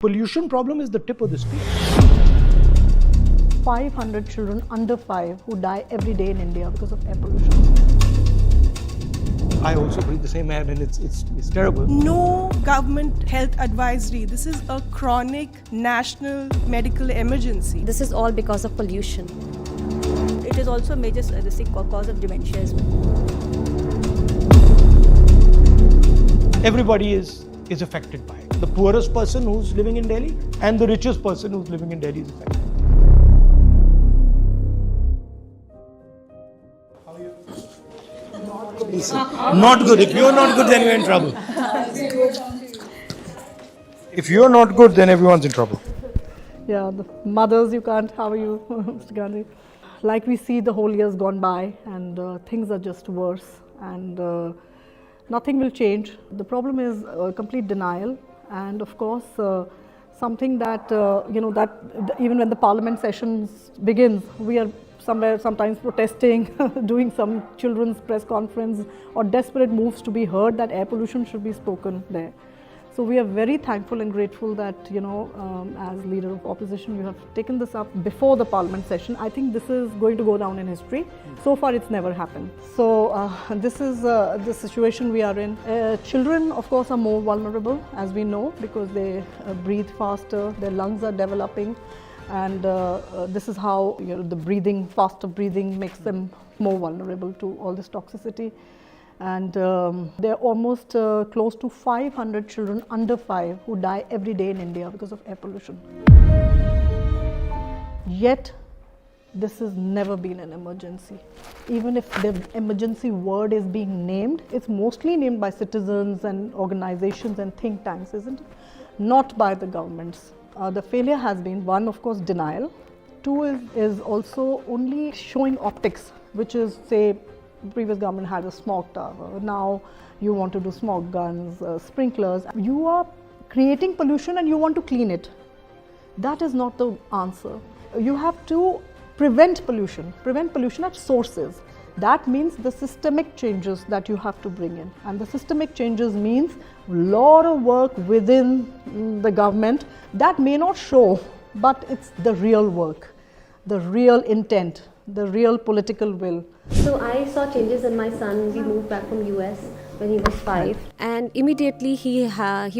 Pollution problem is the tip of the spear. 500 children under 5 who die every day in India because of air pollution. I also breathe the same air and it's terrible. No government health advisory. This is a chronic national medical emergency. This is all because of pollution. It is also a major cause of dementia as well. Everybody is affected by it. The poorest person who's living in Delhi and the richest person who's living in Delhi is affected. Not good. If you're not good, then you're in trouble. If you're not good, then everyone's in trouble. Yeah, the mothers, you can't. How are you, Mr. Gandhi? Like we see, the whole year's gone by and things are just worse and nothing will change. The problem is complete denial and of course something that, that even when the parliament sessions begins, we are somewhere sometimes protesting, doing some children's press conference or desperate moves to be heard that air pollution should be spoken there. So we are very thankful and grateful that, as leader of opposition, you have taken this up before the parliament session. I think this is going to go down in history. So far, it's never happened. So this is the situation we are in. Children, of course, are more vulnerable, as we know, because they breathe faster, their lungs are developing. And this is how the faster breathing makes them more vulnerable to all this toxicity. And there are almost close to 500 children under 5 who die every day in India because of air pollution. Yet, this has never been an emergency. Even if the emergency word is being named, it's mostly named by citizens and organizations and think tanks, isn't it? Not by the governments. The failure has been, one, of course, denial. Two is also only showing optics, which is, say, the previous government had a smog tower. Now you want to do smog guns, sprinklers. You are creating pollution and you want to clean it. That is not the answer. You have to prevent pollution at sources. That means the systemic changes that you have to bring in. And the systemic changes means a lot of work within the government that may not show, but it's the real work, the real intent, the real political will. So I saw changes in my son. We moved back from US when he was 5 and immediately he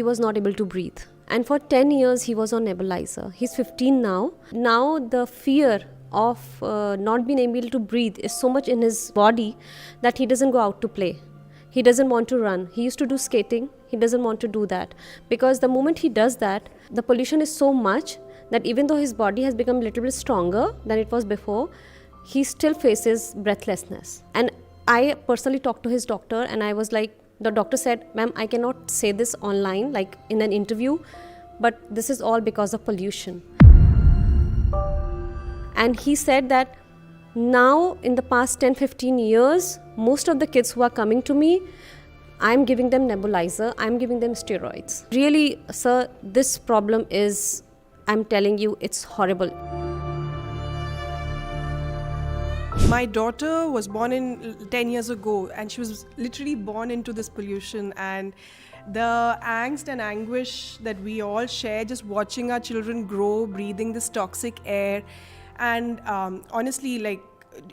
was not able to breathe. And for 10 years he was on nebulizer. He's 15 now. Now the fear of not being able to breathe is so much in his body that he doesn't go out to play. He doesn't want to run. He used to do skating. He doesn't want to do that because the moment he does that, the pollution is so much that even though his body has become a little bit stronger than it was before, he still faces breathlessness. And I personally talked to his doctor and I was like, the doctor said, ma'am, I cannot say this online, like in an interview, but this is all because of pollution. And he said that now in the past 10-15 years, most of the kids who are coming to me, I'm giving them nebulizer, I'm giving them steroids. Really, sir, this problem is, I'm telling you, it's horrible. My daughter was born in 10 years ago and she was literally born into this pollution, and the angst and anguish that we all share just watching our children grow, breathing this toxic air, and honestly, like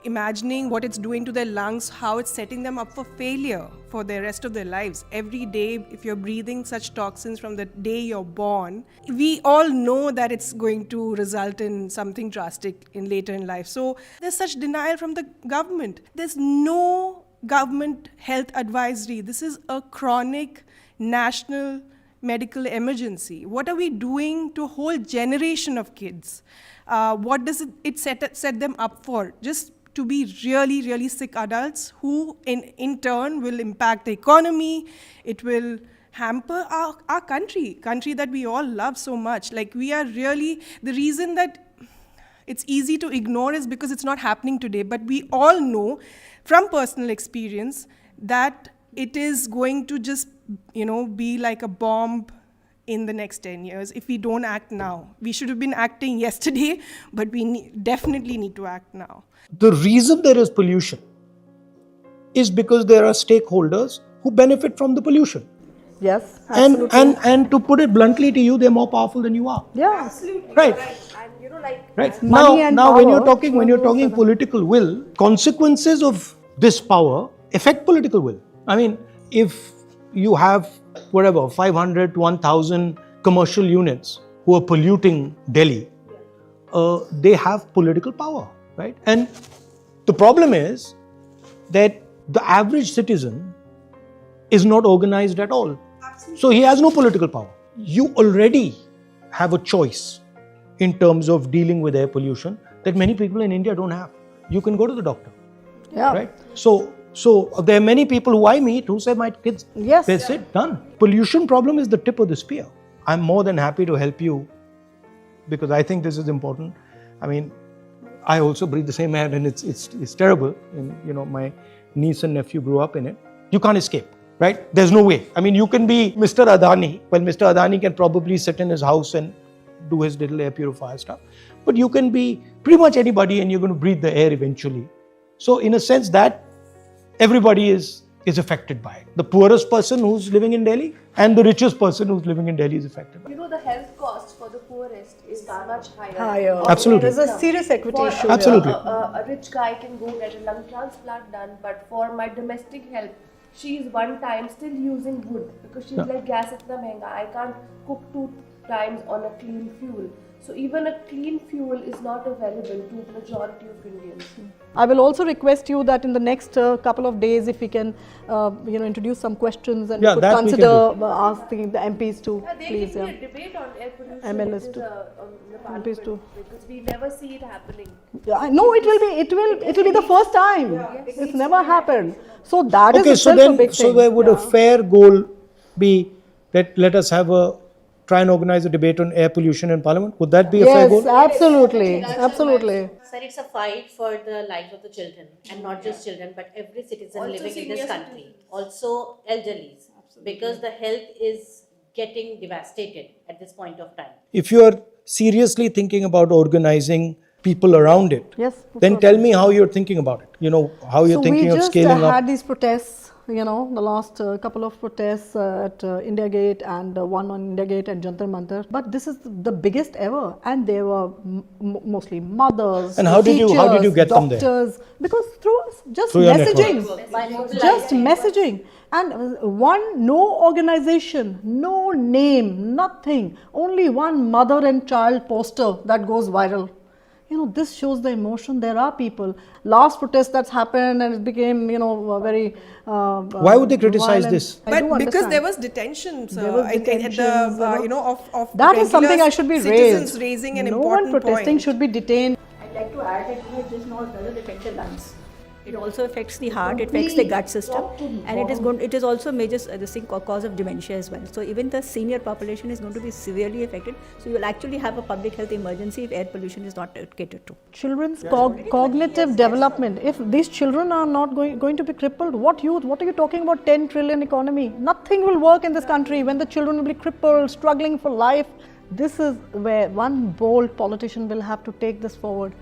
imagining what it's doing to their lungs, how it's setting them up for failure for the rest of their lives. Every day, if you're breathing such toxins from the day you're born, we all know that it's going to result in something drastic in later in life. So there's such denial from the government. There's no government health advisory. This is a chronic national medical emergency. What are we doing to a whole generation of kids? What does it set them up for? Just to be really, really sick adults who in turn will impact the economy. It will hamper our country that we all love so much. Like we are really, the reason that it's easy to ignore is because it's not happening today. But we all know from personal experience that it is going to just, be like a bomb in the next 10 years if we don't act now. We should have been acting yesterday, but we definitely need to act now. The reason there is pollution is because there are stakeholders who benefit from the pollution. Yes, And, absolutely. and to put it bluntly to you, they're more powerful than you are. Yeah. Absolutely. Right. And you know, like Right. Money and Now when you're power, talking political will, consequences of this power affect political will. I mean, if you have whatever 500 to 1,000 commercial units who are polluting Delhi, they have political power, right? And the problem is that the average citizen is not organized at all. So he has no political power. You already have a choice in terms of dealing with air pollution that many people in India don't have. You can go to the doctor, Yeah. right? So there are many people who I meet who say, my kids, Yes. that's it, done. Pollution problem is the tip of the spear. I'm more than happy to help you because I think this is important. I mean, I also breathe the same air and it's terrible. And you know, my niece and nephew grew up in it. You can't escape, right? There's no way. I mean, you can be Mr. Adani. Well, Mr. Adani can probably sit in his house and do his little air purifier stuff. But you can be pretty much anybody and you're going to breathe the air eventually. So in a sense that everybody is affected by it. The poorest person who's living in Delhi and the richest person who's living in Delhi is affected by it. You know, the health cost for the poorest is much higher. Higher. Absolutely. There's a serious equity For issue. Absolutely. A rich guy can go get a lung transplant done, but for my domestic help, she is one time still using wood because she's like, gas itna mehenga, I can't cook 2 times on a clean fuel. So even a clean fuel is not available to the majority of Indians. I will also request you that in the next couple of days, if we can, introduce some questions and Yeah, could that we can consider do. asking the MPs to Yeah, there please. can be a debate on air pollution MLS which is, too. on the MPs parliament too. because we never see it happening. No, it will be the first time. It's never happened. So that is Okay, so itself a then, big thing. there would a fair goal be that let us try and organize a debate on air pollution in Parliament? Would that be a fair goal? Yes, absolutely, absolutely. Sir, it's a fight for the lives of the children, and not just children, but every citizen Also living in senior this country. Also elderlies, because the health is getting devastated at this point of time. If you are seriously thinking about organizing people around it, Yes. then tell me how you're thinking about it. You know, how you're thinking of scaling we just had up. these protests, the last couple of protests at India Gate and one on India Gate and Jantar Mantar. But this is the biggest ever, and there were mostly mothers, And how did you teachers, get them there? doctors, because through just Through your messaging, By mobilizing. just messaging, and no organization, no name, nothing, only one mother and child poster that goes viral. This shows the emotion. There are people. Last protest that's happened and it became, very. Why would they criticize violent. this? I do But because understand. there was detentions, There was at detentions, the of That is something regular I should be citizens raised. raising an no important one protesting point. should be detained. I'd like to add that it doesn't affect the lungs. It also affects the heart, it affects the gut system, and it is also a major cause of dementia as well. So even the senior population is going to be severely affected. So you will actually have a public health emergency if air pollution is not catered to. Children's cognitive development. If these children are not going to be crippled, what are you talking about 10 trillion economy? Nothing will work in this country when the children will be crippled, struggling for life. This is where one bold politician will have to take this forward.